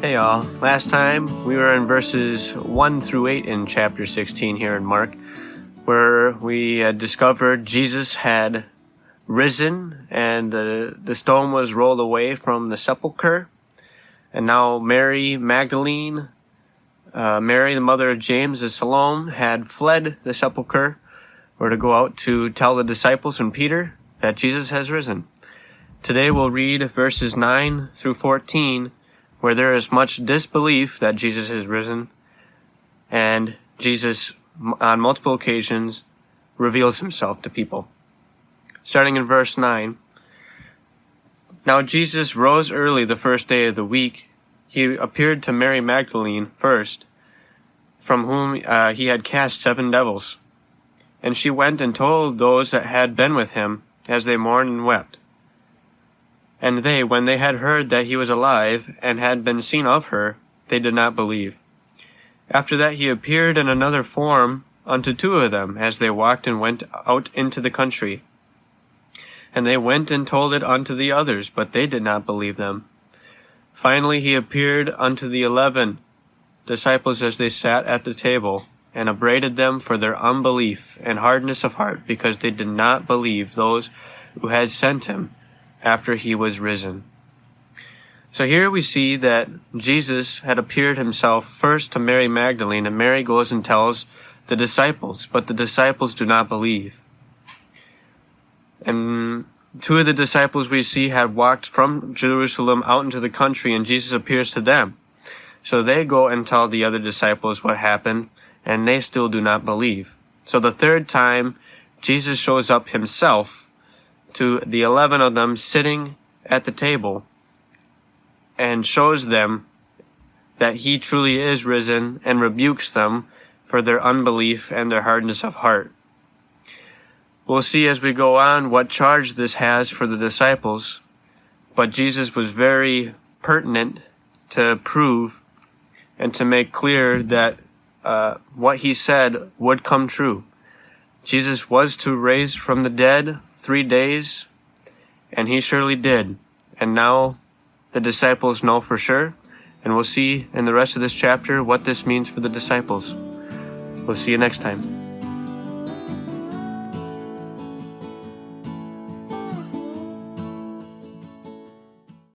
Hey y'all, last time we were in verses 1 through 8 in chapter 16 here in Mark, where we had discovered Jesus had risen and the stone was rolled away from the sepulcher. And now Mary Magdalene, Mary the mother of James and Salome, had fled the sepulcher, or to go out to tell the disciples and Peter that Jesus has risen. Today we'll read verses 9 through 14, where there is much disbelief that Jesus has risen, and Jesus, on multiple occasions, reveals himself to people. Starting in verse 9. Now Jesus rose early the first day of the week. He appeared to Mary Magdalene first, from whom he had cast 7 devils. And she went and told those that had been with him, as they mourned and wept. And they, when they had heard that he was alive, and had been seen of her, they did not believe. After that he appeared in another form unto 2 of them, as they walked and went out into the country. And they went and told it unto the others, but they did not believe them. Finally he appeared unto the 11 disciples as they sat at the table, and upbraided them for their unbelief and hardness of heart, because they did not believe those who had sent him after he was risen. So here we see that Jesus had appeared himself first to Mary Magdalene, and Mary goes and tells the disciples, but the disciples do not believe. And 2 of the disciples we see had walked from Jerusalem out into the country, and Jesus appears to them. So they go and tell the other disciples what happened, and they still do not believe. So the 3rd time, Jesus shows up himself to the 11 of them sitting at the table, and shows them that he truly is risen, and rebukes them for their unbelief and their hardness of heart. We'll see as we go on what charge this has for the disciples, but Jesus was very pertinent to prove and to make clear that what he said would come true. Jesus was to raise from the dead 3 days, and he surely did. And now the disciples know for sure, and we'll see in the rest of this chapter what this means for the disciples. We'll see you next time.